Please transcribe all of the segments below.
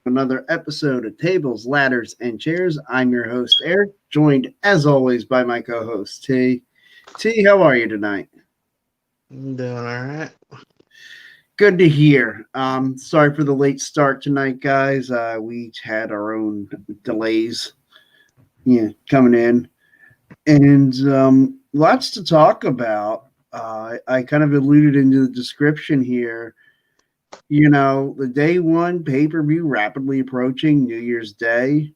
Another episode of Tables, Ladders, and Chairs. I'm your host, Eric, joined as always by my co host, T. T, how are you tonight? I'm doing all right. Good to hear. Sorry for the late start tonight, guys. We each had our own delays coming in, and lots to talk about. I kind of alluded into the description here. The day one pay per view rapidly approaching New Year's Day.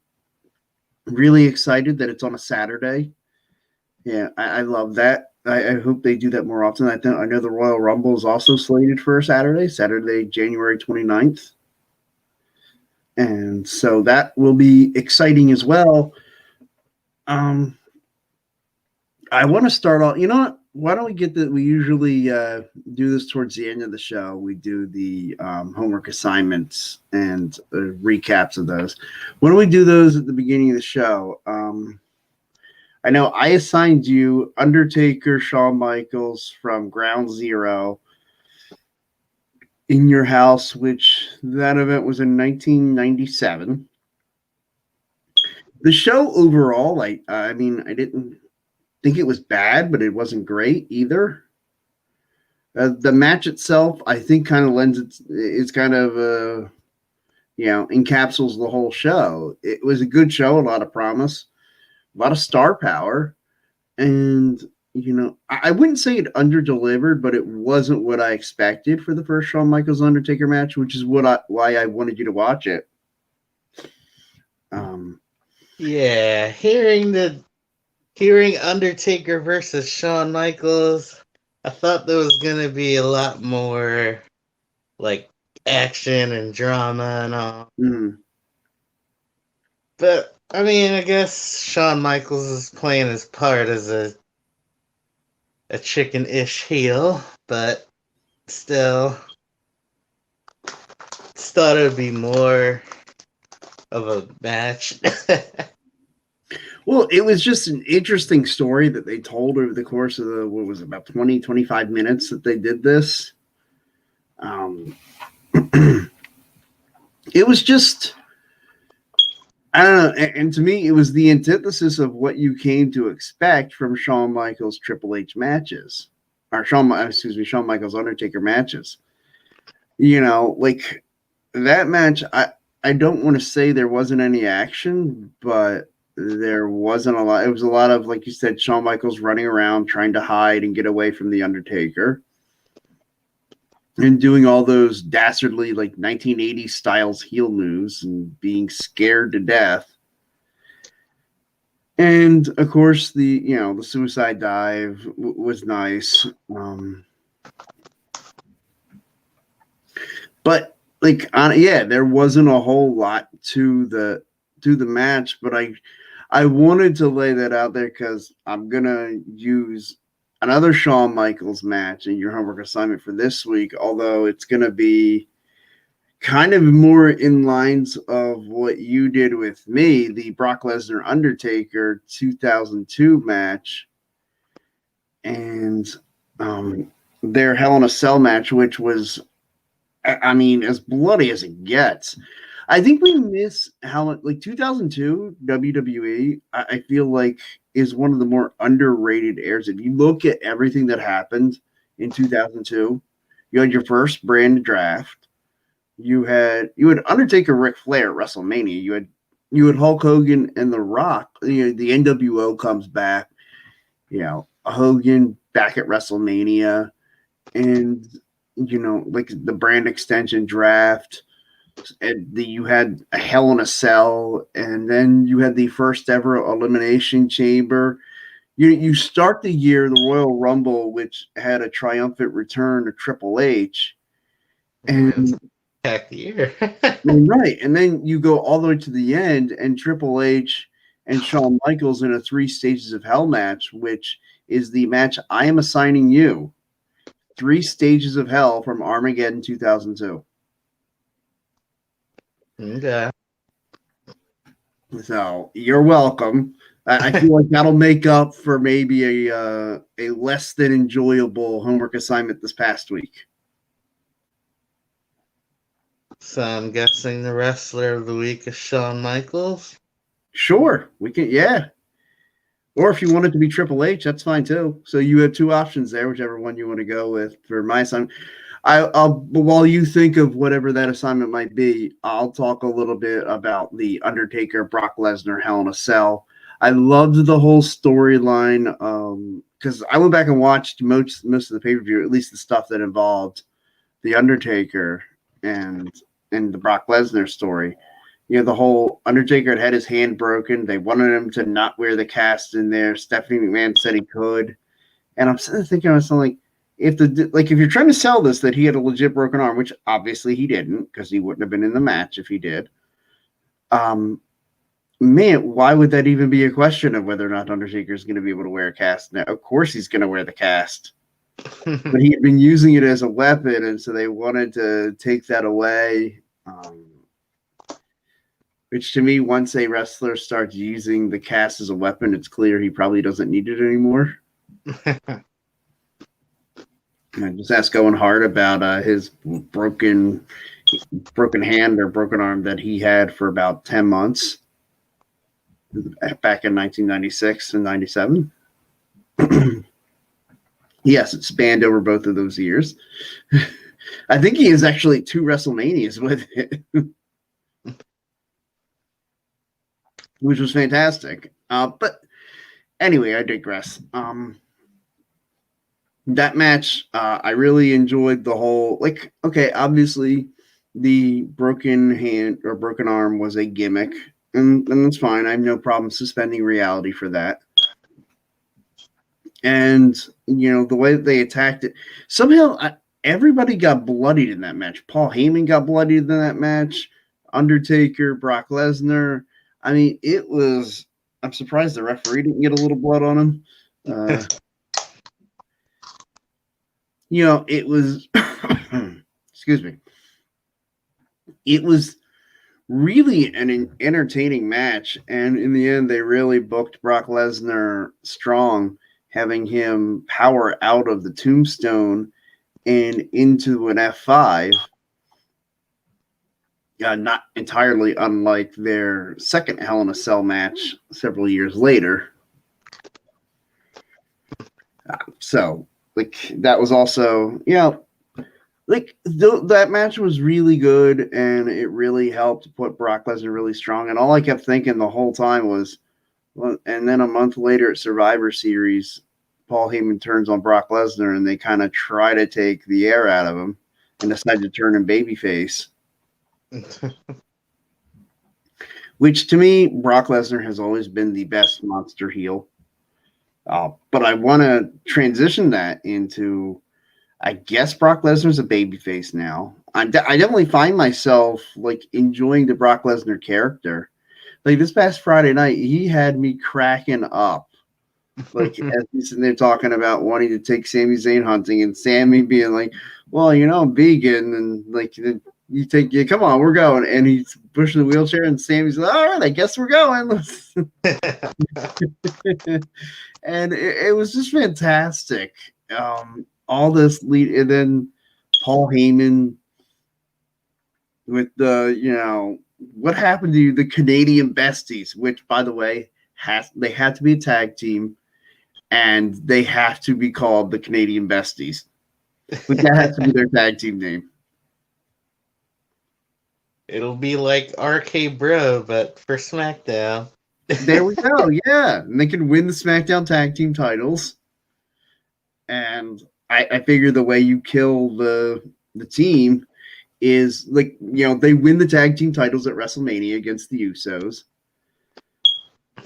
Really excited that it's on a Saturday. Yeah, I love that. I hope they do that more often. I know the Royal Rumble is also slated for a Saturday, January 29th. And so that will be exciting as well. I want to start off. You know what? Why don't we get that? We usually do this towards the end of the show. We do the homework assignments and recaps of those. Why don't we do those at the beginning of the show? I know I assigned you Undertaker, Shawn Michaels from Ground Zero in your house, which that event was in 1997. The show overall, I mean, I didn't think it was bad, but it wasn't great either. The match itself, I think, kind of it's kind of encapsulates the whole show. It was a good show, a lot of promise, a lot of star power, and I wouldn't say it underdelivered, but it wasn't what I expected for the first Shawn Michaels Undertaker match, which is why I wanted you to watch it. Yeah, hearing Undertaker versus Shawn Michaels, I thought there was gonna be a lot more like action and drama and all. Mm. But I mean, I guess Shawn Michaels is playing his part as a chicken-ish heel, but still thought it would be more of a match. Well, it was just an interesting story that they told over the course of what was it, about 20, 25 minutes that they did this. It was just, I don't know. And to me, it was the antithesis of what you came to expect from Shawn Michaels Triple H matches, or Shawn Michaels Undertaker matches. Like that match, I don't want to say there wasn't any action, but there wasn't a lot. It was a lot of, like you said, Shawn Michaels running around trying to hide and get away from the Undertaker and doing all those dastardly, like 1980s styles heel moves and being scared to death. And of course, the suicide dive was nice. But there wasn't a whole lot to the match, but I wanted to lay that out there because I'm gonna use another Shawn Michaels match in your homework assignment for this week, although it's gonna be kind of more in lines of what you did with me, the Brock Lesnar Undertaker 2002 match, and their Hell in a Cell match, which was, I mean, as bloody as it gets. I think we miss how, like, 2002 WWE, I feel like is one of the more underrated eras. If you look at everything that happened in 2002, you had your first brand draft. You had Undertaker, Ric Flair at WrestleMania. You had Hulk Hogan and The Rock. The NWO comes back. Hogan back at WrestleMania, and like the brand extension draft, and you had a Hell in a Cell, and then you had the first ever Elimination Chamber. You start the year, the Royal Rumble, which had a triumphant return to Triple H, and Heck year. right, and then you go all the way to the end, and Triple H and Shawn Michaels in a 3 Stages of Hell match, which is the match I am assigning you. 3 Stages of Hell from Armageddon 2002. Okay. So you're welcome. I feel like that'll make up for maybe a less than enjoyable homework assignment this past week. So I'm guessing the wrestler of the week is Shawn Michaels. Sure, we can. Yeah. Or if you want it to be Triple H, that's fine too. So you have two options there, whichever one you want to go with. For my assignment, I'll while you think of whatever that assignment might be, I'll talk a little bit about the Undertaker, Brock Lesnar, Hell in a Cell. I loved the whole storyline because I went back and watched most of the pay per view, at least the stuff that involved the Undertaker and the Brock Lesnar story. You know, the whole Undertaker had his hand broken. They wanted him to not wear the cast in there. Stephanie McMahon said he could. And I'm sitting there thinking to myself, like, if you're trying to sell this that he had a legit broken arm, which obviously he didn't, because he wouldn't have been in the match if he did. Man, why would that even be a question of whether or not Undertaker is going to be able to wear a cast? Now, of course he's going to wear the cast. But he had been using it as a weapon, and so they wanted to take that away. Which to me, once a wrestler starts using the cast as a weapon, it's clear he probably doesn't need it anymore. Just ask Owen Hart about his broken hand or broken arm that he had for about 10 months back in 1996 and 97. Yes, it spanned over both of those years. I think he has actually 2 WrestleManias with it. Which was fantastic. But anyway, I digress. That match, I really enjoyed the whole, obviously the broken hand or broken arm was a gimmick, and that's fine. I have no problem suspending reality for that. And, the way that they attacked it, somehow everybody got bloodied in that match. Paul Heyman got bloodied in that match. Undertaker, Brock Lesnar. I mean, I'm surprised the referee didn't get a little blood on him. It was, excuse me. It was really an entertaining match. And in the end, they really booked Brock Lesnar strong, having him power out of the tombstone and into an F5. Not entirely unlike their second Hell in a Cell match several years later. That was also, that match was really good, and it really helped put Brock Lesnar really strong. And all I kept thinking the whole time was, well, and then a month later at Survivor Series, Paul Heyman turns on Brock Lesnar, and they kind of try to take the air out of him and decide to turn him babyface. Which to me, Brock Lesnar has always been the best monster heel. But I want to transition that into, I guess Brock Lesnar's a babyface now. I definitely find myself enjoying the Brock Lesnar character. This past Friday night, he had me cracking up. As he's sitting there talking about wanting to take Sami Zayn hunting, and Sami being like, well, I'm vegan, and come on, we're going. And he's pushing the wheelchair, and Sammy's like, all right, I guess we're going. And it was just fantastic. All this lead, and then Paul Heyman with what happened to the Canadian Besties, which, by the way, they had to be a tag team, and they have to be called the Canadian Besties. But that has to be their tag team name. It'll be like RK Bro, but for SmackDown. There we go. Yeah, and they can win the SmackDown tag team titles. And I figure the way you kill the team is they win the tag team titles at WrestleMania against the Usos.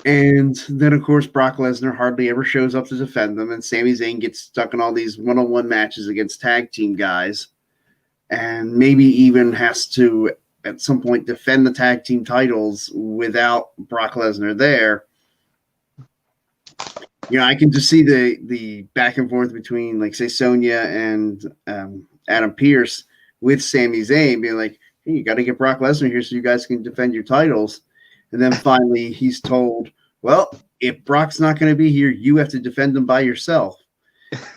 And then, of course, Brock Lesnar hardly ever shows up to defend them, and Sami Zayn gets stuck in all these one-on-one matches against tag team guys, and maybe even has to, at some point, defend the tag team titles without Brock Lesnar there. I can just see the back and forth between, say, Sonya and Adam Pearce with Sami Zayn being like, hey, you got to get Brock Lesnar here so you guys can defend your titles. And then finally he's told, well, if Brock's not going to be here, you have to defend him by yourself.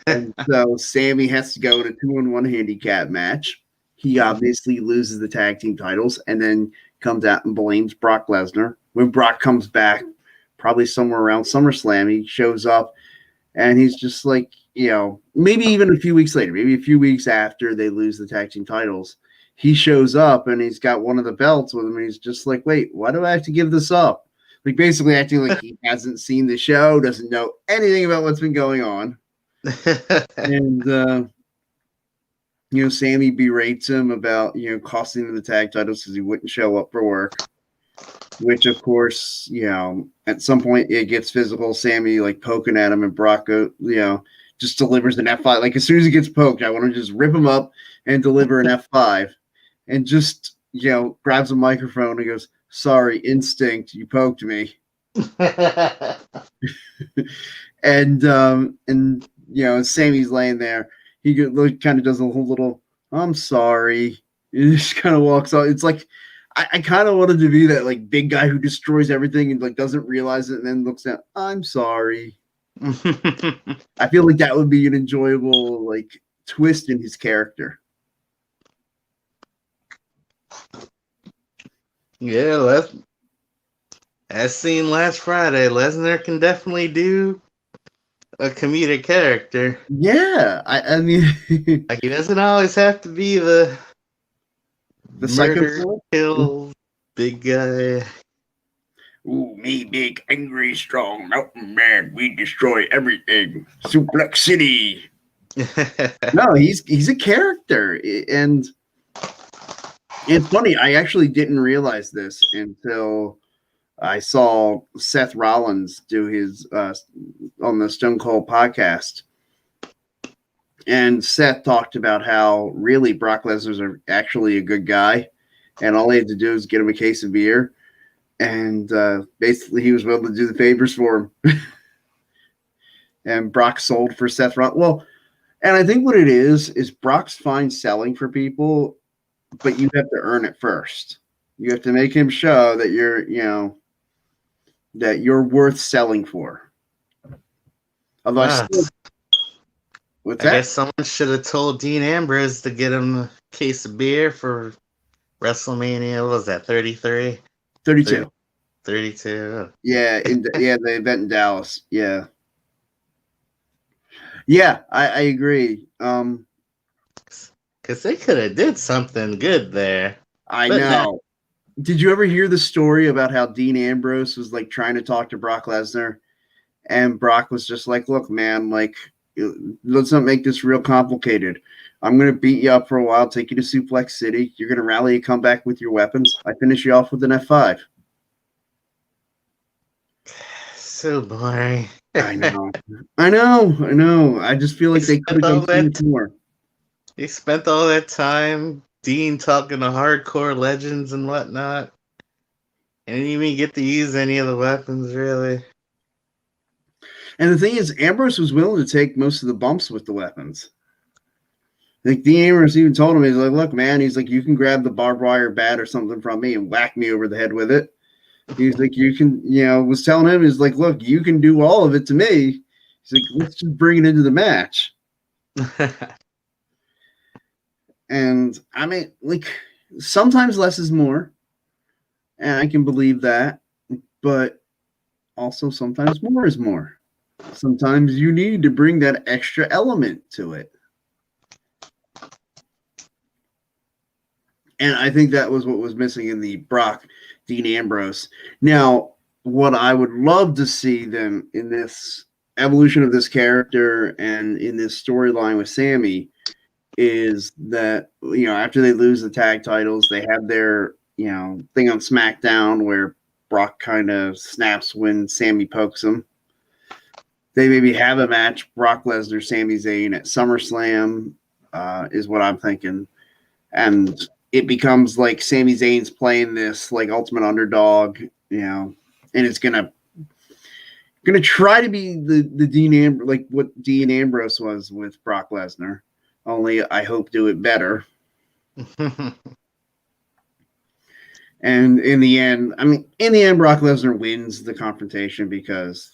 And so Sammy has to go in a 2-on-1 handicap match. He obviously loses the tag team titles and then comes out and blames Brock Lesnar. When Brock comes back, probably somewhere around SummerSlam, he shows up and he's just like, maybe even a few weeks later, maybe a few weeks after they lose the tag team titles, he shows up and he's got one of the belts with him and he's just like, wait, why do I have to give this up? Like basically acting like he hasn't seen the show, doesn't know anything about what's been going on. And, Sammy berates him about, costing him the tag titles because he wouldn't show up for work. Which, of course, at some point it gets physical. Sammy like poking at him, and Brock, just delivers an F5. Like as soon as he gets poked, I want to just rip him up and deliver an F5, and just grabs a microphone and goes, "Sorry, instinct, you poked me." and Sammy's laying there. He kind of does a whole little, "I'm sorry." He just kind of walks out. It's like. I kind of wanted to be that like big guy who destroys everything and like doesn't realize it and then looks down. I'm sorry. I feel like that would be an enjoyable like twist in his character. Yeah, as seen last Friday, Lesnar can definitely do a comedic character. Yeah, I mean, like he doesn't always have to be the murder, kill, big guy. Ooh, me big, angry, strong, mountain man. We destroy everything. Suplex City. No, he's a character, and it's funny. I actually didn't realize this until I saw Seth Rollins do his on the Stone Cold podcast. And Seth talked about how really Brock Lesnar's actually a good guy, and all he had to do is get him a case of beer, and basically he was willing to do the favors for him. And Brock sold for Seth Rollins. Well, and I think what it is Brock's fine selling for people, but you have to earn it first. You have to make him show that you're worth selling for. Although I guess someone should have told Dean Ambrose to get him a case of beer for WrestleMania. What was that, 33? 32. 32. Yeah, the event in Dallas. Yeah. Yeah, I agree. Because they could have did something good there. I know. Did you ever hear the story about how Dean Ambrose was like trying to talk to Brock Lesnar, and Brock was just like, "Look, man, like, let's not make this real complicated. I'm going to beat you up for a while, take you to Suplex City. You're going to rally and come back with your weapons. I finish you off with an F5. So boring. I know. I just feel like they could have done so much more. He spent all that time, Dean talking to hardcore legends and whatnot. And didn't even get to use any of the weapons, really. And the thing is, Ambrose was willing to take most of the bumps with the weapons. Like, Dean Ambrose even told him, he's like, look, man, he's like, you can grab the barbed wire bat or something from me and whack me over the head with it. He's like, you can, was telling him, he's like, look, you can do all of it to me. He's like, let's just bring it into the match. And, I mean, like, sometimes less is more. And I can believe that. But also sometimes more is more. Sometimes you need to bring that extra element to it. And I think that was what was missing in the Brock Dean Ambrose. Now, what I would love to see them in this evolution of this character and in this storyline with Sammy is that, after they lose the tag titles, they have their, thing on SmackDown where Brock kind of snaps when Sammy pokes him. They maybe have a match, Brock Lesnar, Sami Zayn at SummerSlam, is what I'm thinking. And it becomes like Sami Zayn's playing this like ultimate underdog, and it's gonna try to be the Dean Ambrose, like what Dean Ambrose was with Brock Lesnar. Only I hope do it better. And in the end, Brock Lesnar wins the confrontation because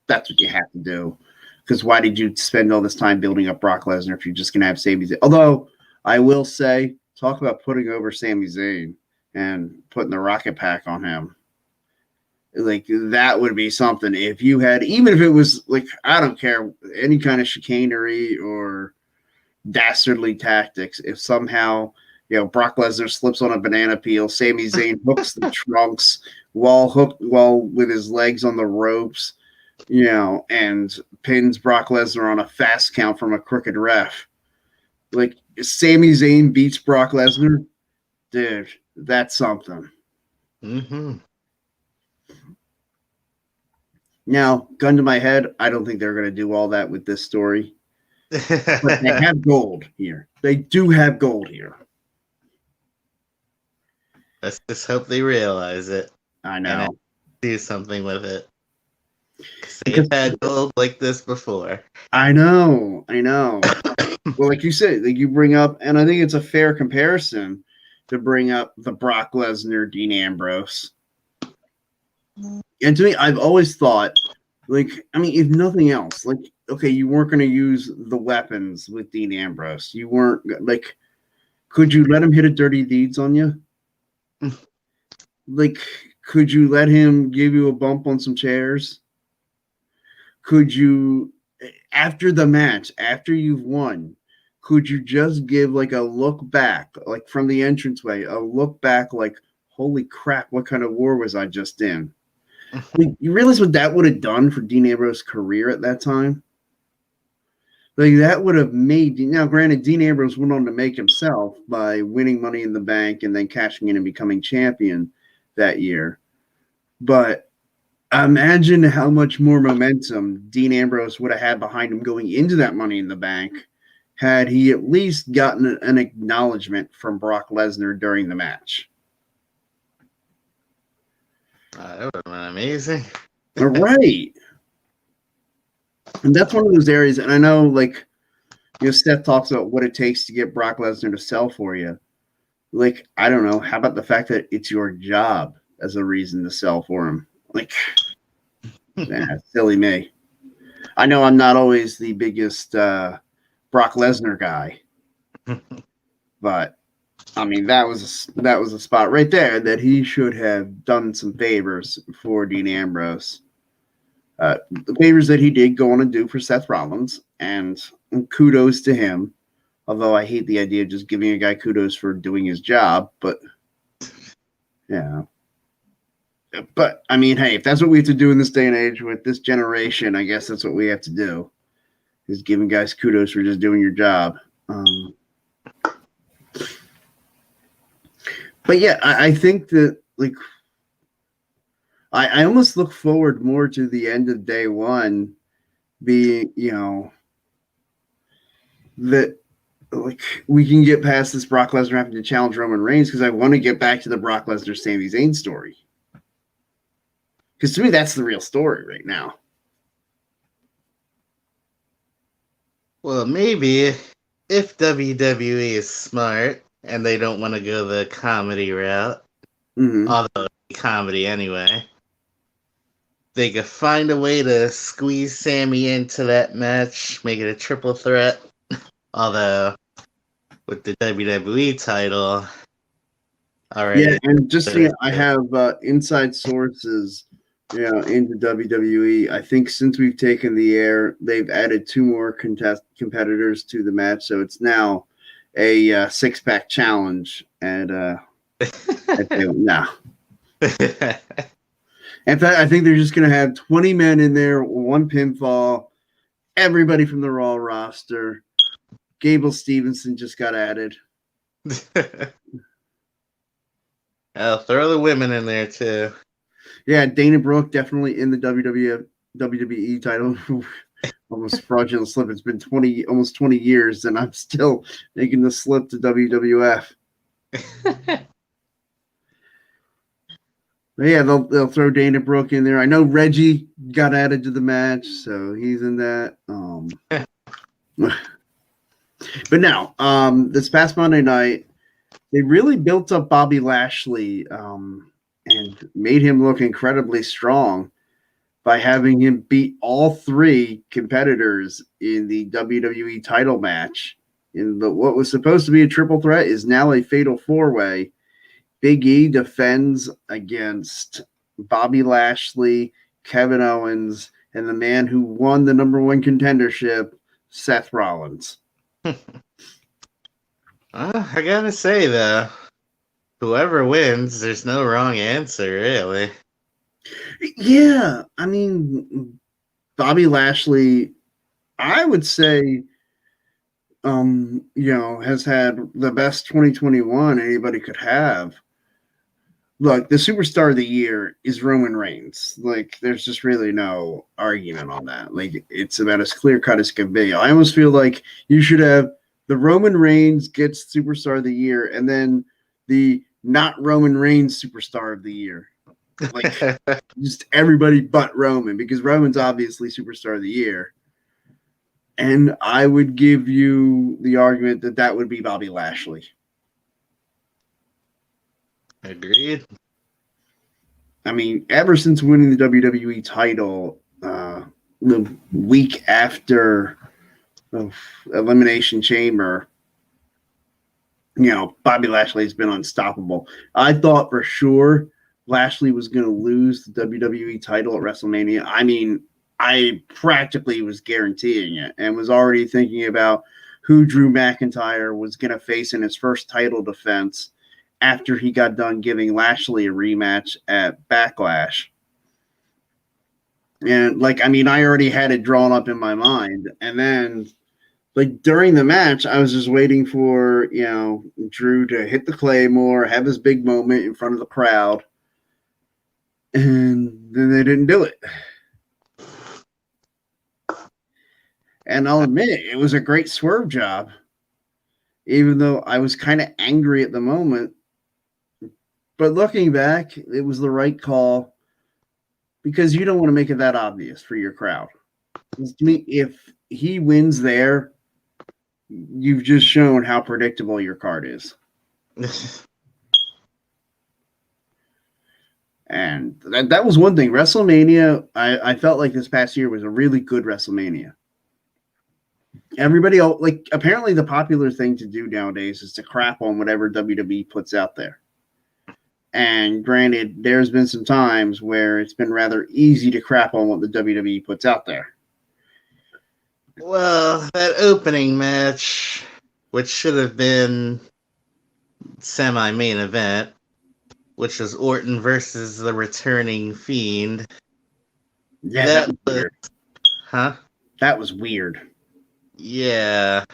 that's what you have to do. Because why did you spend all this time building up Brock Lesnar if you're just gonna have Sami Zayn? Although I will say, talk about putting over Sami Zayn and putting the rocket pack on him. Like that would be something if you had, even if it was like, I don't care, any kind of chicanery or dastardly tactics. If somehow, Brock Lesnar slips on a banana peel, Sami Zayn hooks the trunks while with his legs on the ropes, and pins Brock Lesnar on a fast count from a crooked ref. Like Sami Zayn beats Brock Lesnar, dude, that's something. Mm-hmm. Now, gun to my head, I don't think they're going to do all that with this story. But they have gold here. They do have gold here. Let's just hope they realize it. I know. And do something with it. They've had gold like this before. I know. Well, like you said, like you bring up, and I think it's a fair comparison to bring up the Brock Lesnar, Dean Ambrose. And to me, I've always thought, like, I mean, if nothing else, like, okay, you weren't going to use the weapons with Dean Ambrose. You weren't, like, could you let him hit a dirty deeds on you? Like, could you let him give you a bump on some chairs? Could you, after the match, after you've won, could you just give like a look back, like from the entranceway, a look back like, holy crap, what kind of war was I just in? Like, you realize what that would have done for Dean Ambrose's career at that time? Like, that would have made, now granted, Dean Ambrose went on to make himself by winning Money in the Bank and then cashing in and becoming champion that year. But imagine how much more momentum Dean Ambrose would have had behind him going into that Money in the Bank had he at least gotten an acknowledgement from Brock Lesnar during the match. That would have been amazing. Right. And that's one of those areas, and I know, like, Seth talks about what it takes to get Brock Lesnar to sell for you. Like, I don't know. How about the fact that it's your job as a reason to sell for him? Like, silly me. I know I'm not always the biggest Brock Lesnar guy, but I mean that was a spot right there that he should have done some favors for Dean Ambrose. The favors that he did go on and do for Seth Rollins, and kudos to him. Although I hate the idea of just giving a guy kudos for doing his job, but yeah. But I mean, hey, if that's what we have to do in this day and age with this generation, I guess that's what we have to do, is giving guys kudos for just doing your job. But yeah, I think that, like, I almost look forward more to the end of day one being, that, like, we can get past this Brock Lesnar having to challenge Roman Reigns, because I want to get back to the Brock Lesnar Sami Zayn story. Because to me, that's the real story right now. Well, maybe if WWE is smart and they don't want to go the comedy route, although it's comedy anyway, they could find a way to squeeze Sammy into that match, make it a triple threat. Although, with the WWE title already. Yeah, and just I have inside sources, into WWE. I think since we've taken the air, they've added 2 more competitors to the match, so it's now a 6-pack challenge. And no. In fact, I think they're just going to have 20 men in there, 1 pinfall, everybody from the Raw roster. Gable Stevenson just got added. I'll throw the women in there too. Yeah, Dana Brooke definitely in the WWE title. Almost fraudulent slip. It's been almost 20 years, and I'm still making the slip to WWF. But yeah, they'll throw Dana Brooke in there. I know Reggie got added to the match, so he's in that. But now, this past Monday night, they really built up Bobby Lashley and made him look incredibly strong by having him beat all 3 competitors in the WWE title match what was supposed to be a triple threat is now a fatal four-way. Big E defends against Bobby Lashley, Kevin Owens, and the man who won the #1 contendership, Seth Rollins. I gotta say, though, whoever wins, there's no wrong answer, really. Yeah, I mean, Bobby Lashley, I would say, has had the best 2021 anybody could have. Look, the superstar of the year is Roman Reigns. Like, there's just really no argument on that. Like, it's about as clear cut as can be. I almost feel like you should have the Roman Reigns gets superstar of the year, and then the not Roman Reigns superstar of the year. Like, just everybody but Roman, because Roman's obviously superstar of the year. And I would give you the argument that would be Bobby Lashley. Agreed. I mean, ever since winning the WWE title, the week after Elimination Chamber, Bobby Lashley has been unstoppable. I thought for sure Lashley was going to lose the WWE title at WrestleMania. I mean, I practically was guaranteeing it and was already thinking about who Drew McIntyre was going to face in his first title defense after he got done giving Lashley a rematch at Backlash. And, I already had it drawn up in my mind. And then, during the match, I was just waiting for, Drew to hit the Claymore, have his big moment in front of the crowd. And then they didn't do it. And I'll admit, it was a great swerve job, even though I was kind of angry at the moment. But looking back, it was the right call because you don't want to make it that obvious for your crowd. To me, if he wins there, you've just shown how predictable your card is. And that was one thing. WrestleMania, I felt like this past year was a really good WrestleMania. Everybody, apparently the popular thing to do nowadays is to crap on whatever WWE puts out there. And granted, there's been some times where it's been rather easy to crap on what the WWE puts out there. Well, that opening match, which should have been semi-main event, which was Orton versus the returning Fiend. Yeah, that was weird. Huh? That was weird. Yeah.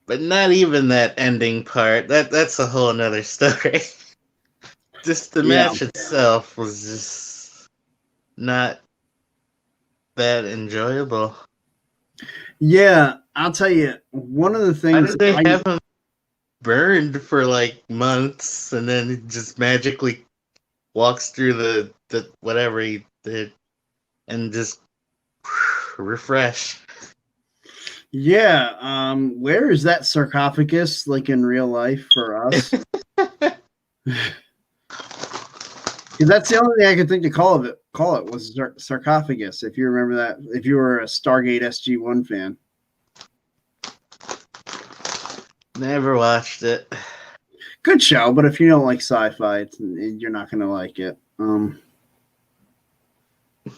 But not even that ending part. That's a whole nother story. Just the match itself was just not that enjoyable. Yeah, I'll tell you, one of the things... Why did they have him burned for months and then he just magically walks through the whatever he did and just refresh? Yeah, where is that sarcophagus in real life for us? Because that's the only thing I could think to call it was sarcophagus. If you remember that, if you were a Stargate SG-1 fan. Never watched it. Good show, but if you don't like sci-fi, you're not going to like it.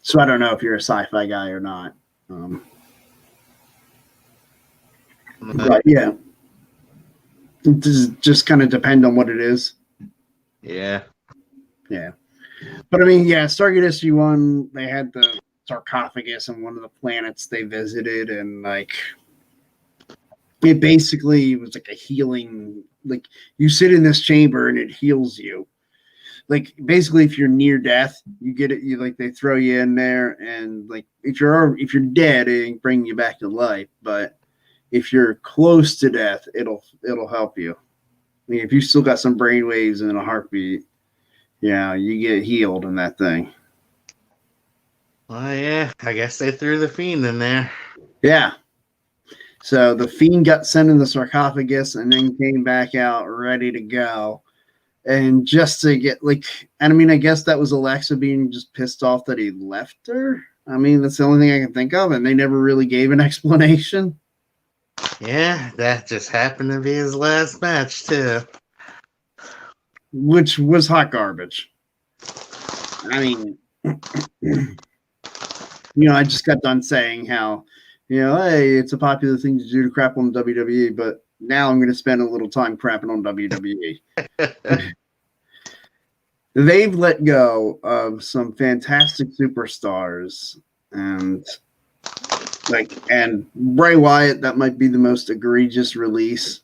So I don't know if you're a sci-fi guy or not. But yeah, it does just kind of depend on what it is. Yeah. Yeah. But I mean, yeah, Stargate SG-1, they had the sarcophagus on one of the planets they visited, and it basically was a healing, you sit in this chamber and it heals you. Basically, if you're near death, you get it. They throw you in there, and if you're dead, it ain't bring you back to life. But if you're close to death, it'll help you. I mean, if you still got some brain waves and a heartbeat, yeah, you get healed in that thing. Well, yeah, I guess they threw the Fiend in there. Yeah. So the Fiend got sent in the sarcophagus and then came back out ready to go. And just to get and I mean, I guess that was Alexa being just pissed off that he left her. I mean, that's the only thing I can think of. And they never really gave an explanation. Yeah, that just happened to be his last match too. Which was hot garbage. I mean, I just got done saying how, hey, it's a popular thing to do to crap on WWE, but now I'm going to spend a little time crapping on WWE. They've let go of some fantastic superstars, and Bray Wyatt, that might be the most egregious release.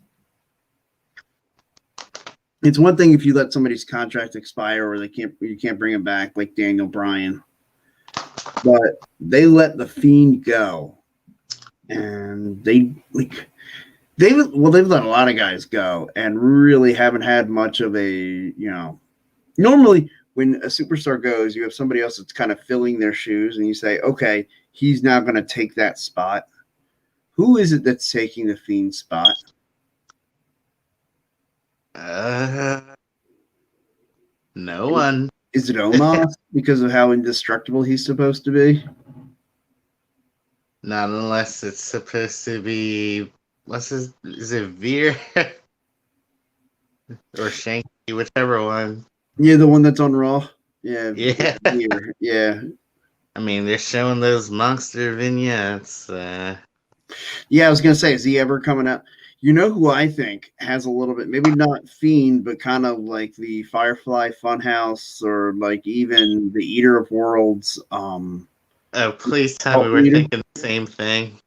It's one thing if you let somebody's contract expire or you can't bring him back, like Daniel Bryan. But they let the Fiend go, and they've let a lot of guys go, and really haven't had much of a Normally, when a superstar goes, you have somebody else that's kind of filling their shoes, and you say, okay, he's now going to take that spot. Who is it that's taking the Fiend's spot? No one. Is it Omos because of how indestructible he's supposed to be? Not unless it's supposed to be. Is it Veer? Or Shanky, whichever one. Yeah, the one that's on Raw. Yeah. Yeah. Veer. Yeah. I mean, they're showing those monster vignettes. Yeah, I was going to say, is he ever coming out? You know who I think has a little bit, maybe not Fiend, but kind of like the Firefly Funhouse or like even the Eater of Worlds. Oh, please tell me we're thinking the same thing.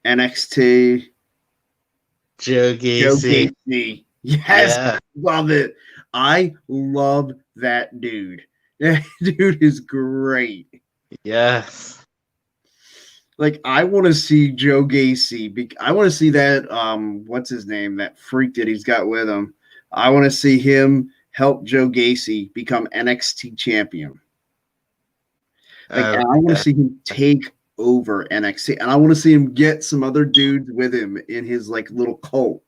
NXT. Joe Gacy. Yes, yeah. Love it. I love that dude. That dude is great. Yes. Like, I want to see Joe Gacy. I want to see that, what's his name? That freak that he's got with him. I want to see him help Joe Gacy become NXT champion. Like, I want to see him take over NXT. And I want to see him get some other dudes with him in his, like, little cult.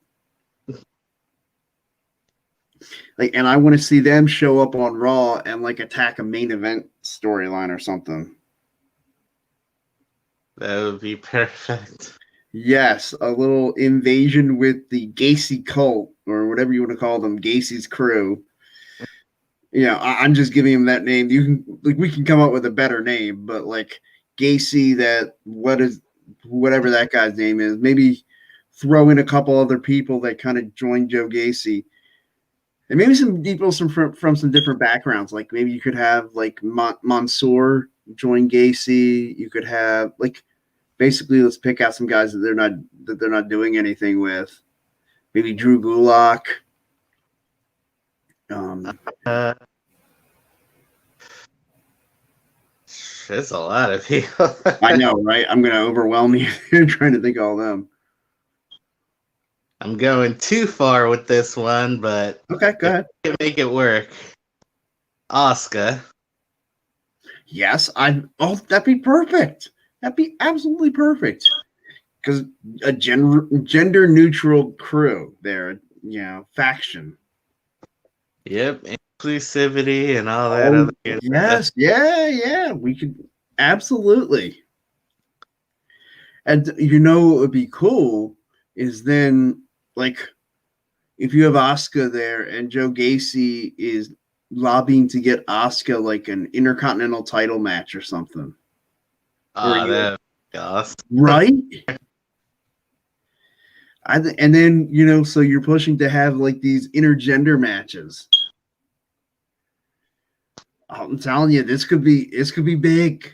Like, and I want to see them show up on Raw and, like, attack a main event storyline or something. That would be perfect. Yes, a little invasion with the Gacy cult, or whatever you want to call them, Gacy's crew. I'm just giving him that name. We can come up with a better name, but like Gacy, whatever that guy's name is, maybe throw in a couple other people that kind of join Joe Gacy. And maybe some people from some different backgrounds. Like maybe you could have like Mansoor join Gacy. You could have like basically let's pick out some guys that they're not doing anything with. Maybe Drew Gulak. There's a lot of people. I know, right? I'm going to overwhelm you trying to think of all of them. I'm going too far with this one, but okay, go ahead. You can make it work. Asuka. Yes, that'd be perfect. That'd be absolutely perfect. Because a gender neutral crew there, faction. Yep, inclusivity and all that other good stuff. Yeah, we could absolutely. And what would be cool is then like if you have Asuka there and Joe Gacy is lobbying to get Asuka like an Intercontinental title match or something. That awesome. Right? And then, so you're pushing to have like these intergender matches. I'm telling you, this could be big.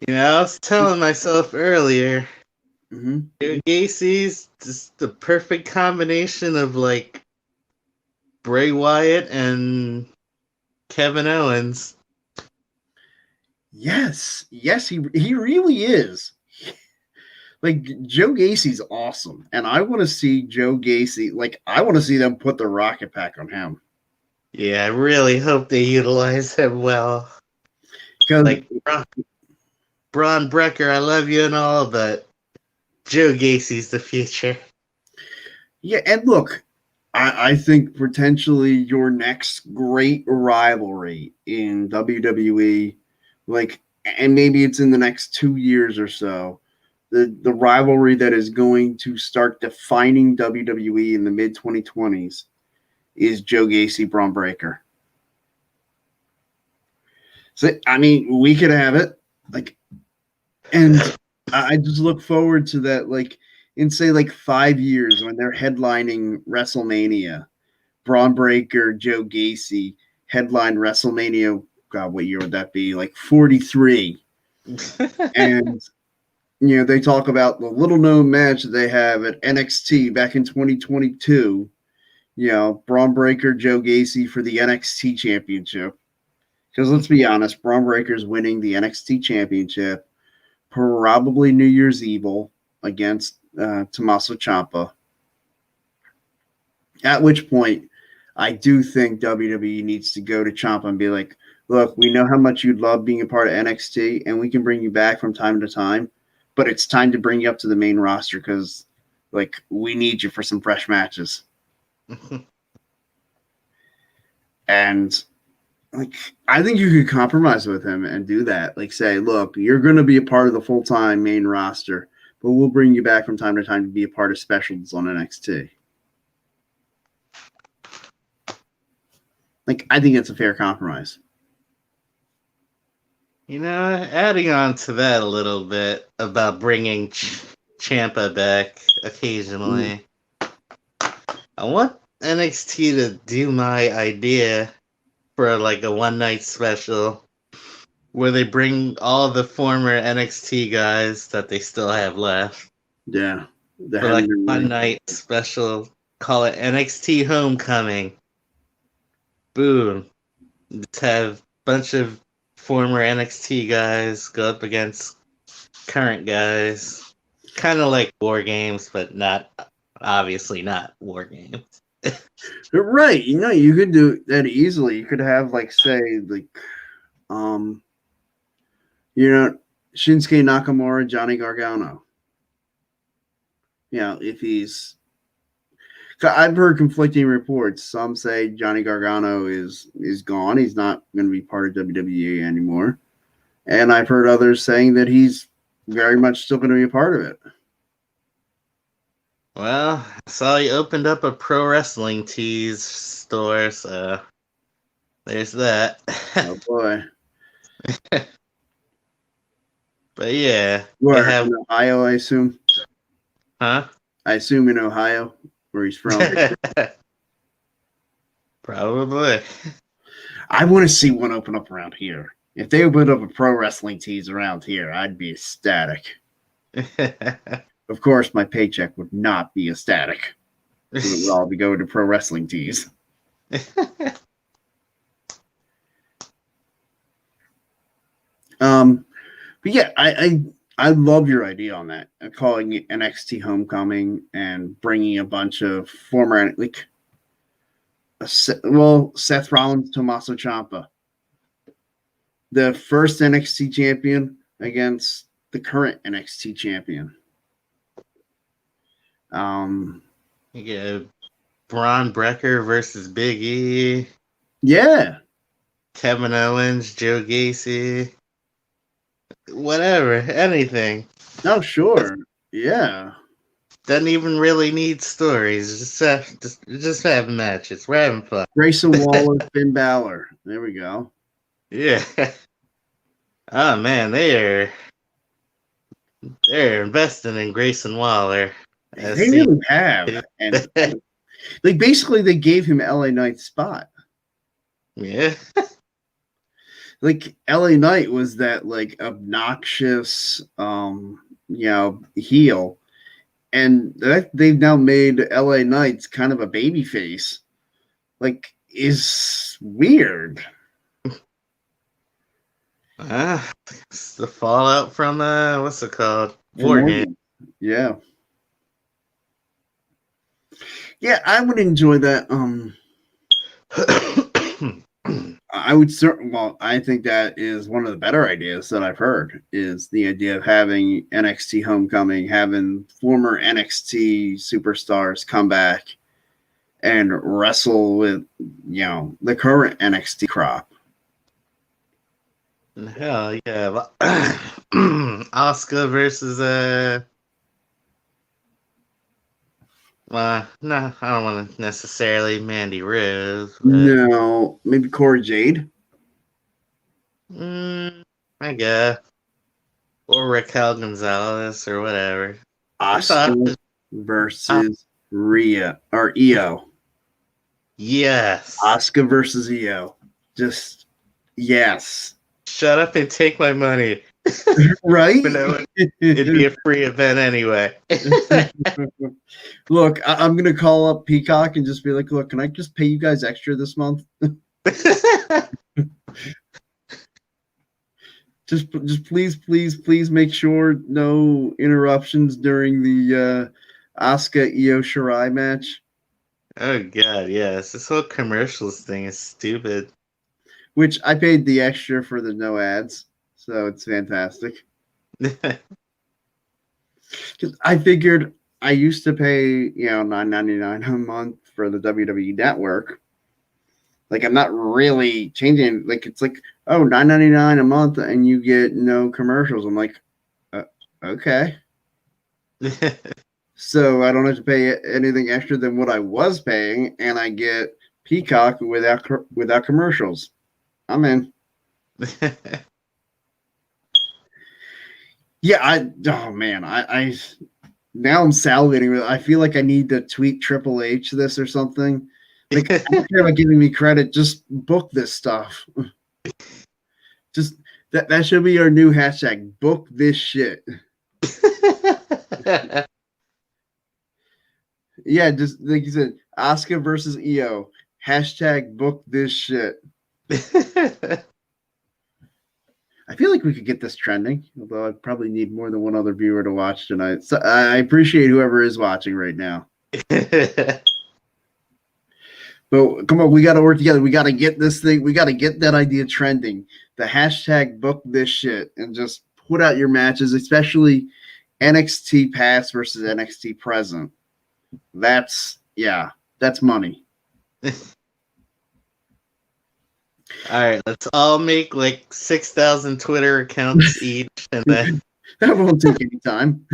I was telling myself earlier, Joe Gacy's just the perfect combination of like Bray Wyatt and Kevin Owens. Yes, he really is. Like Joe Gacy's awesome, and I want to see Joe Gacy. Like I want to see them put the rocket pack on him. Yeah, I really hope they utilize him well. Like Braun Breaker, I love you and all, but Joe Gacy's the future. Yeah, and look, I think potentially your next great rivalry in WWE, like and maybe it's in the next 2 years or so, the rivalry that is going to start defining WWE in the mid 2020s is Joe Gacy, Braun Breaker. So I mean, we could have it, like, and I just look forward to that, like, in say like 5 years when they're headlining WrestleMania, Braun Breaker, Joe Gacy headline WrestleMania. God, what year would that be? Like 43. And they talk about the little known match that they have at NXT back in 2022. Braun Breaker, Joe Gacy for the NXT Championship. Because let's be honest, Braun Breaker's winning the NXT Championship, probably New Year's Evil against Tommaso Ciampa. At which point, I do think WWE needs to go to Ciampa and be like, look, we know how much you'd love being a part of NXT, and we can bring you back from time to time, but it's time to bring you up to the main roster because, like, we need you for some fresh matches. And, like, I think you could compromise with him and do that. Like, say, look, you're going to be a part of the full-time main roster, but we'll bring you back from time to time to be a part of specials on NXT. Like, I think it's a fair compromise. Adding on to that a little bit about bringing Ciampa back occasionally, I want NXT to do my idea for like a one-night special where they bring all the former NXT guys that they still have left. Yeah. For like a one-night special, call it NXT Homecoming. Boom. Just have a bunch of former NXT guys go up against current guys. Kind of like War Games, but obviously not War Games. Right. You could do that easily. You could have, like, say, like, Shinsuke Nakamura, Johnny Gargano. If he's... I've heard conflicting reports. Some say Johnny Gargano is gone. He's not going to be part of WWE anymore. And I've heard others saying that he's very much still going to be a part of it. Well, I saw you opened up a pro wrestling tees store, so there's that. Oh, boy. But yeah. Where? In Ohio, I assume? Huh? I assume in Ohio, where he's from. Probably. I want to see one open up around here. If they opened up a pro wrestling tees around here, I'd be ecstatic. Of course, my paycheck would not be ecstatic. It would all be going to pro wrestling tees. But yeah, I love your idea on that. Calling it NXT Homecoming and bringing a bunch of former, like, Seth Rollins, Tommaso Ciampa, the first NXT champion against the current NXT champion. You get Braun Breaker versus Big E. Yeah. Kevin Owens, Joe Gacy. Whatever, anything. Oh, sure. Yeah. Doesn't even really need stories. Just have matches. We're having fun. Grayson Waller, Finn Balor. There we go. Yeah. Oh man, they're investing in Grayson Waller. They really have. And like, basically they gave him LA Knight's spot. Yeah. Like, LA Knight was that, like, obnoxious heel. And they've now made LA Knight kind of a baby face. Like, is weird. It's the fallout from what's it called? War Games. Yeah. Yeah, I would enjoy that. I would certainly. Well, I think that is one of the better ideas that I've heard. Is the idea of having NXT Homecoming, having former NXT superstars come back and wrestle with the current NXT crop. Hell yeah. Asuka versus no, I don't want to necessarily Mandy Rose, but No, maybe Cora Jade. I guess, or Raquel Gonzalez or whatever. It's Asuka versus Rhea or Io. Yes. Asuka versus Io. Just yes. Shut up and take my money. Right? It'd be a free event anyway. Look, I'm gonna call up Peacock and just be like, look, can I just pay you guys extra this month? just please make sure no interruptions during the Asuka Io Shirai match. Oh god, yes. This whole commercials thing is stupid. Which I paid the extra for the no ads, so it's fantastic. Because I figured I used to pay, $9.99 a month for the WWE Network. Like I'm not really changing. Like it's like, oh, $9.99 a month and you get no commercials. I'm like, okay. So I don't have to pay anything extra than what I was paying, and I get Peacock without commercials. I'm in. Yeah, oh man, I now I'm salivating. I feel like I need to tweet Triple H this or something. Like, I don't care about giving me credit. Just book this stuff. Just that should be our new hashtag. Book this shit. Yeah, just like you said, Asuka versus Io. Hashtag book this shit. I feel like we could get this trending, although I'd probably need more than one other viewer to watch tonight. So I appreciate whoever is watching right now. But come on, we got to work together. We got to get this thing. We got to get that idea trending. The hashtag book this shit and just put out your matches, especially NXT past versus NXT present. That's money. All right, let's all make like 6,000 Twitter accounts each, and then that won't take any time.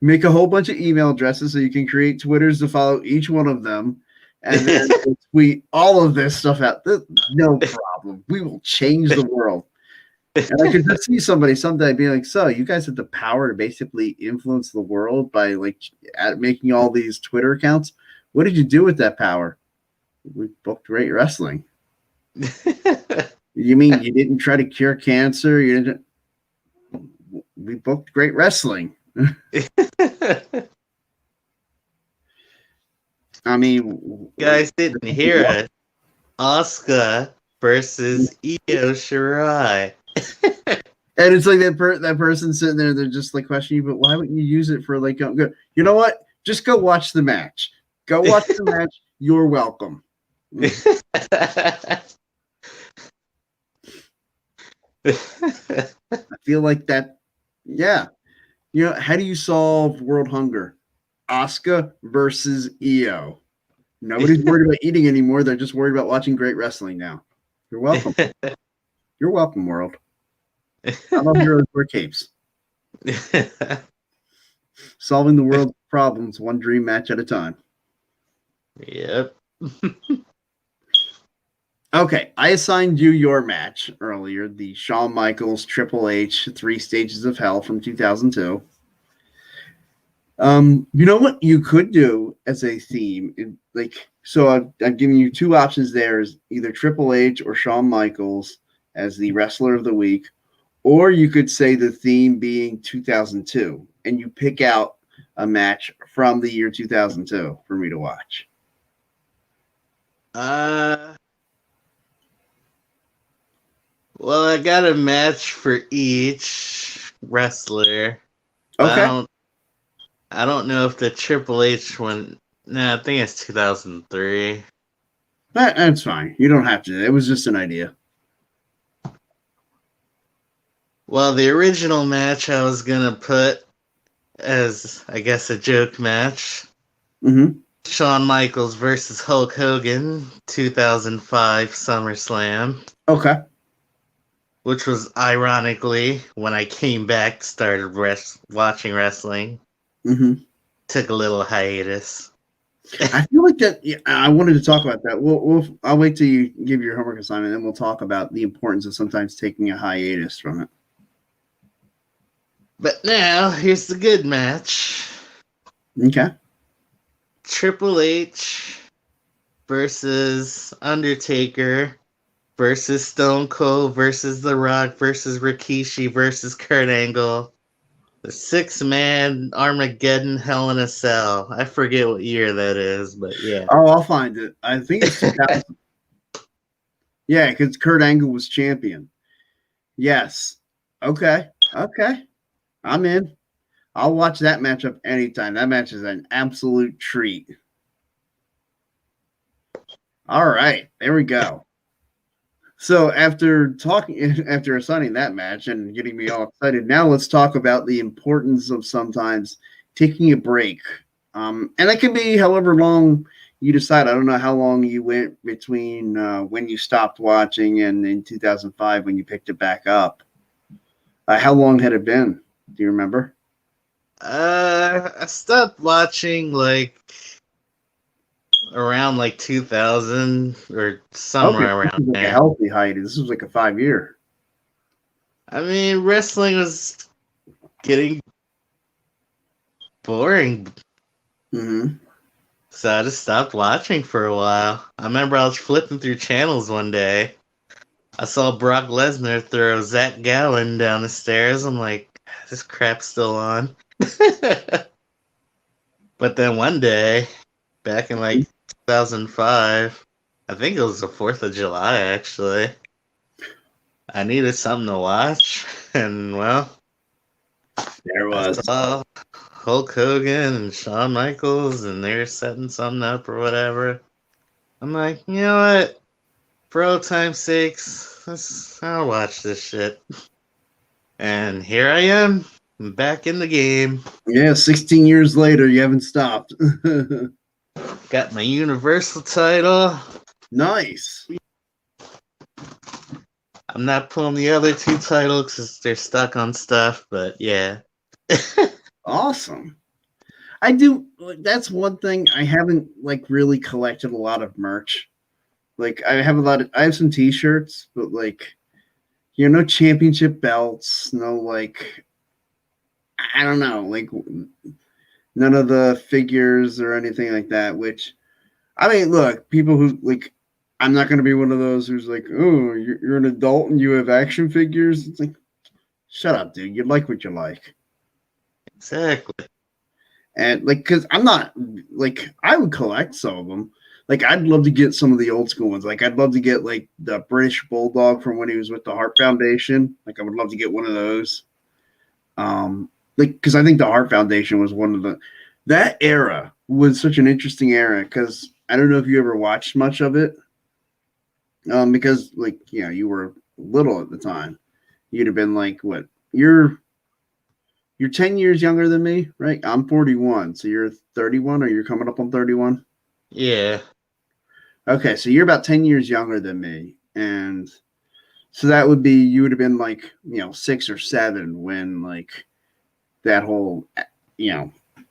Make a whole bunch of email addresses so you can create Twitters to follow each one of them, and then tweet all of this stuff out. No problem. We will change the world. And I could just see somebody someday being like, "So, you guys have the power to basically influence the world by like making all these Twitter accounts. What did you do with that power?" We booked Great Wrestling. You mean you didn't try to cure cancer? You didn't. We booked Great Wrestling. I mean, guys didn't hear it. Asuka versus Io Shirai. And it's like that person sitting there, they're just like questioning you, but why wouldn't you use it for like, you know what? Just go watch the match. Go watch the match. You're welcome. I feel like that, yeah. You know, how do you solve world hunger? Asuka versus Io. Nobody's worried about eating anymore. They're just worried about watching great wrestling now. You're welcome. You're welcome, world. I love heroes wear capes. Solving the world's problems one dream match at a time. Yep. Okay, I assigned you your match earlier, the Shawn Michaels Triple H 3 Stages of Hell from 2002. You know what you could do as a theme? So I've given you two options there, is either Triple H or Shawn Michaels as the wrestler of the week, or you could say the theme being 2002, and you pick out a match from the year 2002 for me to watch. Well, I got a match for each wrestler. Okay. I don't know if the Triple H one. No, I think it's 2003. That's fine. You don't have to. It was just an idea. Well, the original match I was gonna put as, I guess, a joke match. Mm-hmm. Shawn Michaels versus Hulk Hogan, 2005 SummerSlam. Okay. Which was ironically when I came back, started watching wrestling. Mm-hmm. Took a little hiatus. I feel like that. Yeah, I wanted to talk about that. I'll wait till you give your homework assignment, and we'll talk about the importance of sometimes taking a hiatus from it. But now, here's the good match. Okay. Triple H versus Undertaker versus Stone Cold versus The Rock versus Rikishi versus Kurt Angle. The 6-man Armageddon Hell in a Cell. I forget what year that is, but yeah. Oh, I'll find it. I think it's 2000. Yeah, because Kurt Angle was champion. Yes. Okay. Okay. I'm in. I'll watch that matchup anytime. That match is an absolute treat. All right. There we go. So after assigning that match and getting me all excited, now let's talk about the importance of sometimes taking a break. And that can be however long you decide. I don't know how long you went between when you stopped watching and in 2005 when you picked it back up. How long had it been? Do you remember? I stopped watching around 2000 or somewhere Okay, this around was like a there. healthy hiatus. This was like a 5-year. I mean, wrestling was getting boring, Mm-hmm. so I just stopped watching for a while. I remember I was flipping through channels one day. I saw Brock Lesnar throw Zach Gallen down the stairs. I'm like, this crap's still on. But then one day, back in 2005, I think it was the 4th of July actually, I needed something to watch, and well, There I was. saw Hulk Hogan and Shawn Michaels, and they were setting something up or whatever. I'm like, you know what? For old time's sakes, I'll watch this shit. And here I am, back in the game. Yeah, 16 years later, you haven't stopped. Got my Universal title. Nice. I'm not pulling the other 2 titles because they're stuck on stuff, but yeah. Awesome. I do. That's one thing I haven't really collected a lot of merch. I have some T-shirts, but no championship belts, no I don't know, none of the figures or anything like that. Which I mean, look, people who I'm not going to be one of those who's like, oh, you're an adult and you have action figures. It's like, shut up, dude. You like what you like. Exactly. And because I'm not I would collect some of them. I'd love to get some of the old school ones. I'd love to get the British Bulldog from when he was with the Hart Foundation. I would love to get one of those. Because I think the Hart Foundation was one of that era was such an interesting era. Because I don't know if you ever watched much of it. Because you were little at the time. You'd have been what? You're 10 years younger than me, right? I'm 41. So you're 31 or you're coming up on 31? Yeah. Okay, so you're about 10 years younger than me. And so that would be, you would have been 6 or 7 when that whole,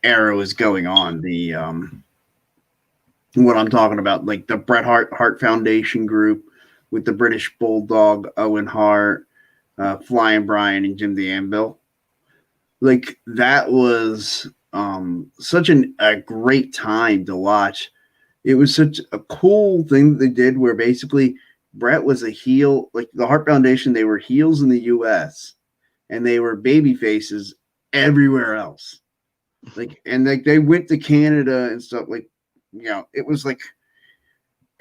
era was going on. The, what I'm talking about, the Bret Hart Foundation group with the British Bulldog, Owen Hart, Flying Brian, and Jim the Anvil. That was such a great time to watch. It was such a cool thing that they did where basically Brett was a heel, the Hart Foundation, they were heels in the US and they were baby faces everywhere else. And they went to Canada and stuff it was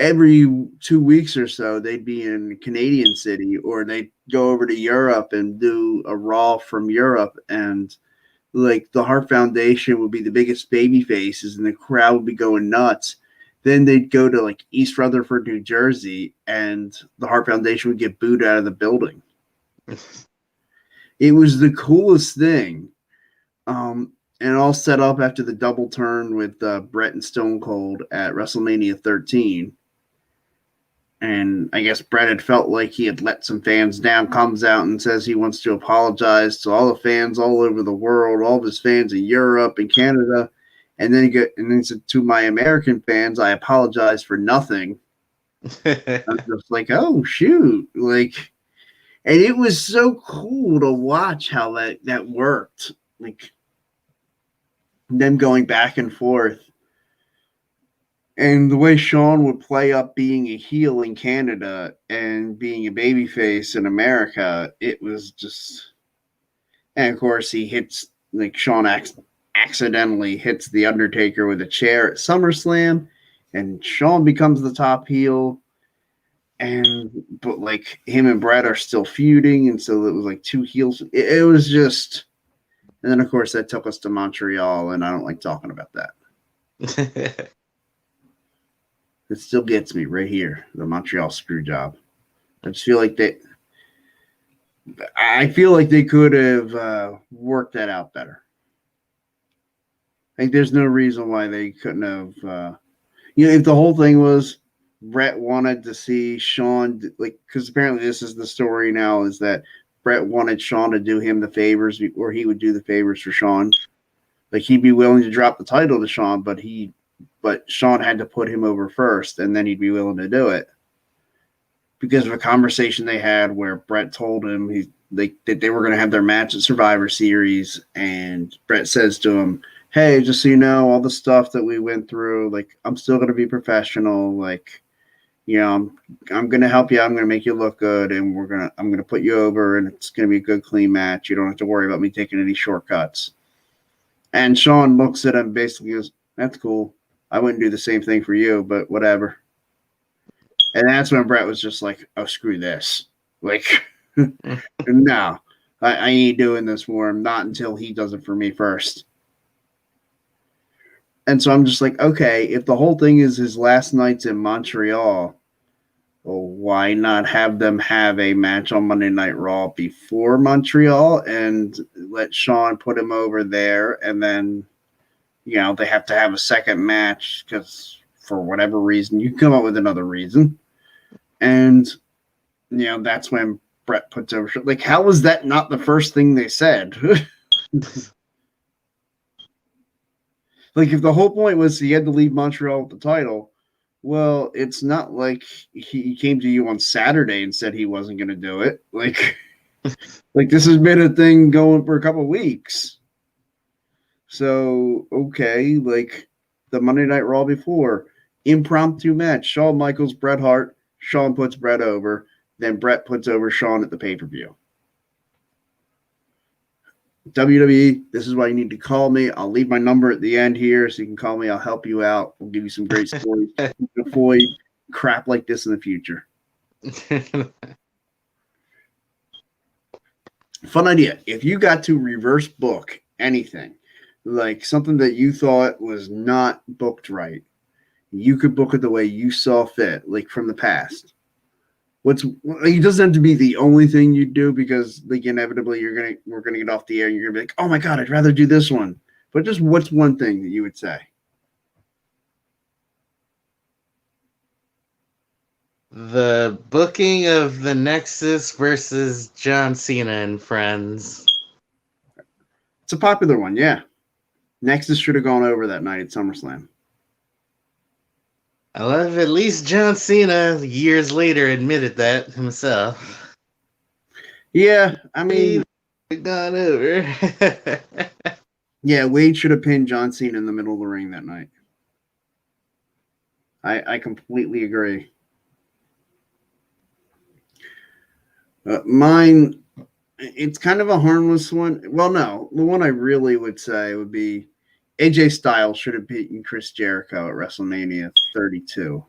every 2 weeks or so they'd be in Canadian City or they'd go over to Europe and do a Raw from Europe, and the Hart Foundation would be the biggest baby faces and the crowd would be going nuts. Then they'd go to East Rutherford, New Jersey, and the Hart Foundation would get booed out of the building. It was the coolest thing. And and all set up after the double turn with Bret and Stone Cold at WrestleMania 13. And I guess Bret had felt like he had let some fans down, comes out and says he wants to apologize to all the fans all over the world, all of his fans in Europe and Canada. And then he said, to my American fans, I apologize for nothing. I'm just like, oh, shoot. Like, and it was so cool to watch how that worked. Like, them going back and forth. And the way Shawn would play up being a heel in Canada and being a babyface in America, it was just. And of course, he hits, like, Shawn accidentally hits The Undertaker with a chair at SummerSlam, and Shawn becomes the top heel. But like, him and Bret are still feuding, and so it was like two heels. It was just. And then, of course, that took us to Montreal, and I don't like talking about that. It still gets me right here, the Montreal screw job. I just feel like they could have worked that out better. Like, there's no reason why they couldn't have. If the whole thing was Bret wanted to see Shawn, like, because apparently this is the story now, is that Bret wanted Shawn to do him the favors, or he would do the favors for Shawn. Like, he'd be willing to drop the title to Shawn, but Shawn had to put him over first, and then he'd be willing to do it. Because of a conversation they had where Bret told him that they were going to have their match at Survivor Series, and Bret says to him, hey, just so you know, all the stuff that we went through, like, I'm still going to be professional. Like, I'm going to help you. I'm going to make you look good, and I'm going to put you over, and it's going to be a good, clean match. You don't have to worry about me taking any shortcuts. And Shawn looks at him, basically goes, that's cool. I wouldn't do the same thing for you, but whatever. And that's when Bret was just like, oh, screw this. Like, no, I ain't doing this for him. Not until he does it for me first. And so I'm just like, okay, if the whole thing is his last nights in Montreal, well, why not have them have a match on Monday Night Raw before Montreal and let Shawn put him over there, and then, they have to have a second match because for whatever reason, you come up with another reason. And, that's when Bret puts over. Like, how was that not the first thing they said? Like, if the whole point was he had to leave Montreal with the title, well, it's not like he came to you on Saturday and said he wasn't going to do it. Like, this has been a thing going for a couple of weeks. So, okay, like, the Monday Night Raw before, impromptu match, Shawn Michaels, Bret Hart, Shawn puts Bret over, then Bret puts over Shawn at the pay-per-view. WWE, this is why you need to call me. I'll leave my number at the end here so you can call me. I'll help you out. We'll give you some great stories to avoid crap like this in the future. Fun idea. If you got to reverse book anything, like something that you thought was not booked right, you could book it the way you saw fit, like from the past. It doesn't have to be the only thing you do, because like inevitably we're gonna get off the air and you're gonna be like, oh my god, I'd rather do this one. But just what's one thing that you would say? The booking of the Nexus versus John Cena and Friends. It's a popular one, yeah. Nexus should have gone over that night at SummerSlam. I love at least John Cena years later admitted that himself. Yeah, I mean, gone over. Yeah, Wade should have pinned John Cena in the middle of the ring that night. I completely agree. Mine, it's kind of a harmless one. Well, no, the one I really would say would be AJ Styles should have beaten Chris Jericho at WrestleMania 32.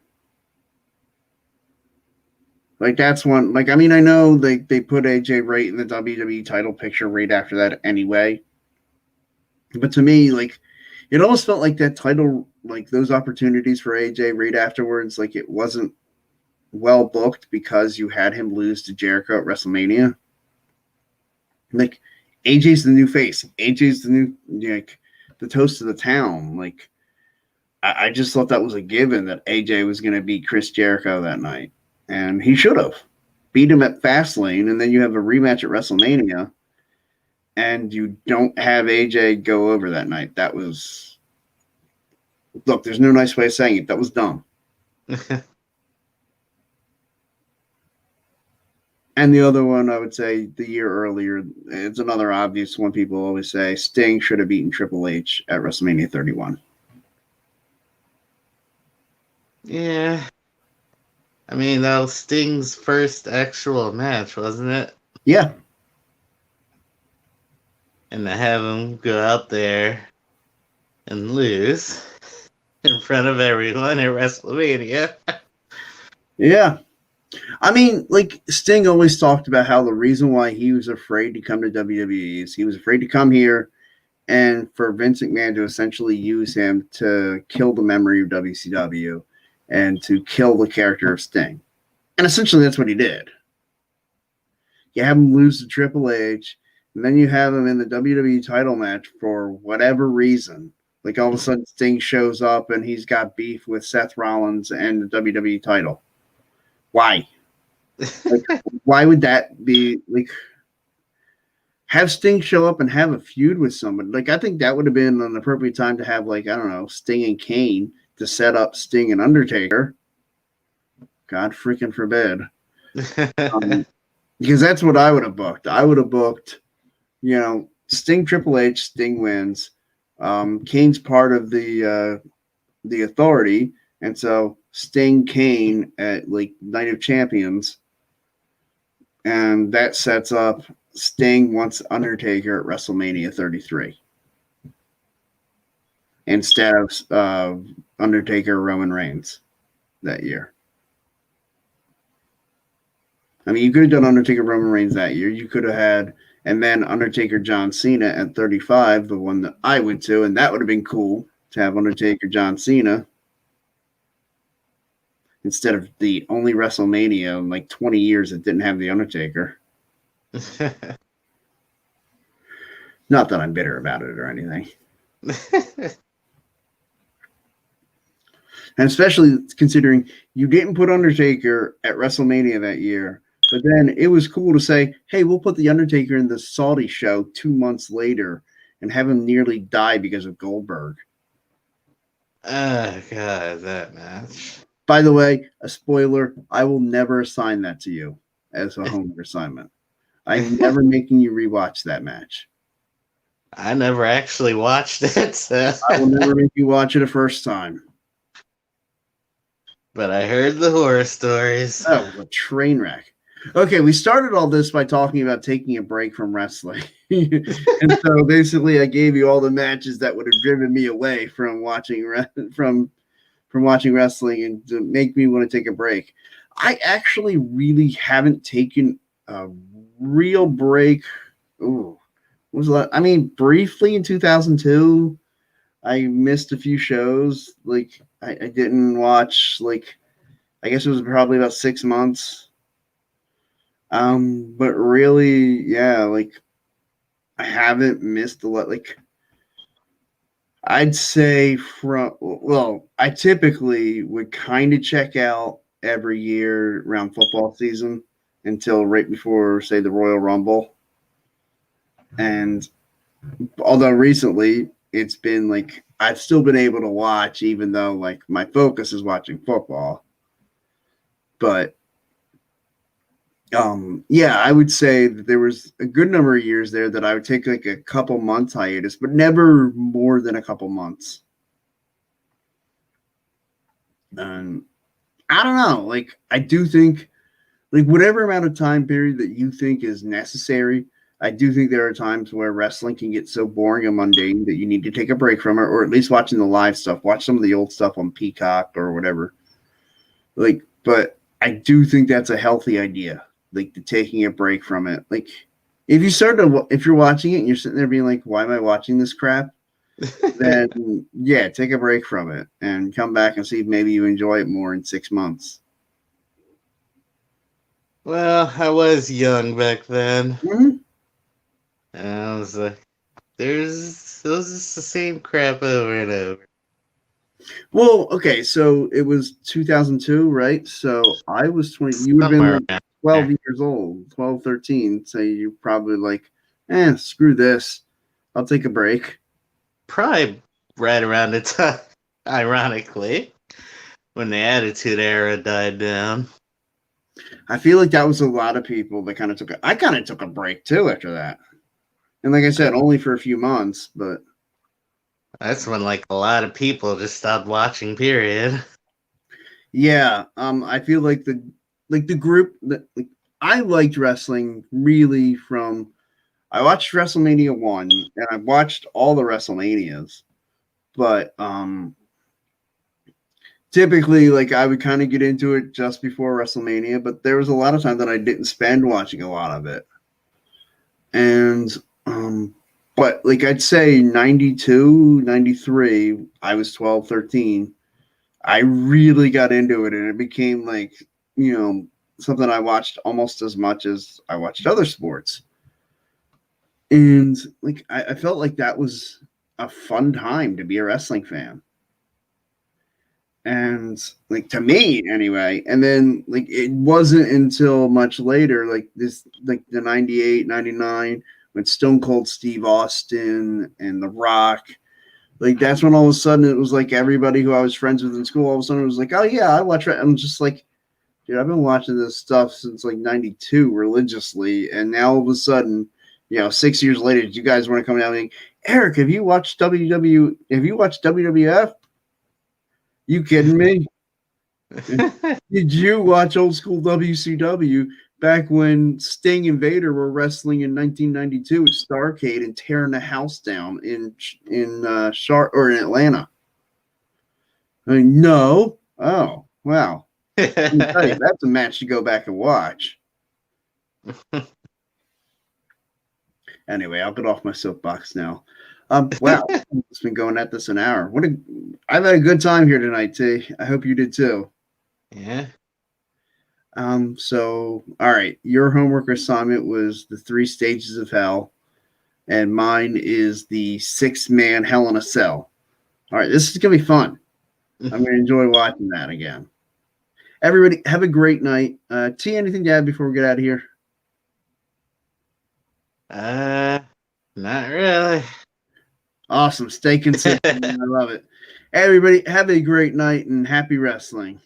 Like, that's one. Like, I mean, I know they put AJ right in the WWE title picture right after that anyway. But to me, like, it almost felt like that title, like those opportunities for AJ right afterwards, like it wasn't well booked because you had him lose to Jericho at WrestleMania. Like, AJ's the new face. AJ's the new, like, the toast of the town. Like, I just thought that was a given that AJ was going to beat Chris Jericho that night, and he should have beat him at Fastlane, and then you have a rematch at WrestleMania, and you don't have AJ go over that night. That was, look, there's no nice way of saying it. That was dumb. And the other one, I would say, the year earlier, it's another obvious one people always say, Sting should have beaten Triple H at WrestleMania 31. Yeah. I mean, that was Sting's first actual match, wasn't it? Yeah. And to have him go out there and lose in front of everyone at WrestleMania. Yeah. I mean, like, Sting always talked about how the reason why he was afraid to come to WWE is he was afraid to come here and for Vince McMahon to essentially use him to kill the memory of WCW and to kill the character of Sting. And essentially that's what he did. You have him lose to Triple H, and then you have him in the WWE title match for whatever reason. Like, all of a sudden Sting shows up and he's got beef with Seth Rollins and the WWE title. Why? Like, why would that be? Like, have Sting show up and have a feud with somebody. Like, I think that would have been an appropriate time to have, like, I don't know, Sting and Kane to set up Sting and Undertaker. God freaking forbid. Because that's what I would have booked. I would have booked, you know, Sting Triple H, Sting wins. Kane's part of the Authority, and so Sting Kane at, like, Night of Champions, and that sets up Sting wants Undertaker at WrestleMania 33 instead of Undertaker Roman Reigns that year. I mean, you could have done Undertaker Roman Reigns that year. You could have had, and then Undertaker John Cena at 35, the one that I went to, and that would have been cool to have Undertaker John Cena instead of the only WrestleMania in like 20 years that didn't have the Undertaker. Not that I'm bitter about it or anything. And especially considering you didn't put Undertaker at WrestleMania that year, but then it was cool to say, hey, we'll put the Undertaker in the Saudi show 2 months later and have him nearly die because of Goldberg. Oh, God, that match. By the way, a spoiler, I will never assign that to you as a homework assignment. I'm never making you rewatch that match. I never actually watched it, so. I will never make you watch it a first time. But I heard the horror stories. Oh, a train wreck. Okay, we started all this by talking about taking a break from wrestling. And so basically I gave you all the matches that would have driven me away from watching from watching wrestling and to make me want to take a break. I actually really haven't taken a real break. Ooh, was that? I mean, briefly in 2002, I missed a few shows. Like, I didn't watch, like, I guess it was probably about 6 months. But really, yeah, like, I haven't missed a lot. Like, I'd say I typically would kind of check out every year around football season until right before, say, the Royal Rumble. And although recently it's been like I've still been able to watch, even though like my focus is watching football. But yeah, I would say that there was a good number of years there that I would take like a couple months hiatus, but never more than a couple months. I don't know. Like, I do think, like, whatever amount of time period that you think is necessary, I do think there are times where wrestling can get so boring and mundane that you need to take a break from it, or at least watching the live stuff. Watch some of the old stuff on Peacock or whatever. Like, but I do think that's a healthy idea, like, the taking a break from it. Like, if you're watching it and you're sitting there being like, why am I watching this crap? Then, yeah, take a break from it and come back and see if maybe you enjoy it more in 6 months. Well, I was young back then. Mm-hmm. And I was like, It was just the same crap over and over. Well, okay, so it was 2002, right? So I was 20. You would have been Somewhere like around 12 there. years old, 12, 13. So you're probably like, screw this. I'll take a break. Probably right around the time, ironically, when the Attitude Era died down. I feel like that was a lot of people that kind of I kind of took a break too after that. And like I said, only for a few months, but That's when like a lot of people just stopped watching. Period. yeah, I feel like the group that like, I liked wrestling really from I watched WrestleMania 1 and I watched all the WrestleManias, but typically like I would kind of get into it just before WrestleMania, but there was a lot of time that I didn't spend watching a lot of it. And but like I'd say 92, 93, I was 12, 13. I really got into it and it became like, something I watched almost as much as I watched other sports. And like I felt like that was a fun time to be a wrestling fan. And like to me anyway, and then like it wasn't until much later, like the 98, 99, when Stone Cold Steve Austin and The Rock, like that's when all of a sudden it was like everybody who I was friends with in school, all of a sudden it was like, oh yeah, I watch it. I'm just like, dude, I've been watching this stuff since like 92 religiously, and now all of a sudden, 6 years later, you guys want to come down and Eric, have you watched WW have you watched WWF? You kidding me? Did you watch old school WCW back when Sting and Vader were wrestling in 1992 at Starrcade and tearing the house down or in Atlanta? I mean, no. Oh, wow. Let me tell you, that's a match to go back and watch. Anyway, I'll get off my soapbox now. Wow, it's been going at this an hour. I've had a good time here tonight, T. I hope you did too. Yeah. So all right, your homework assignment was the 3 stages of hell, and mine is the 6-man Hell in a Cell. All right, this is gonna be fun. I'm gonna enjoy watching that again. Everybody, have a great night. T, anything to add before we get out of here? Not really. Awesome. Stay consistent. I love it. Everybody, have a great night and happy wrestling.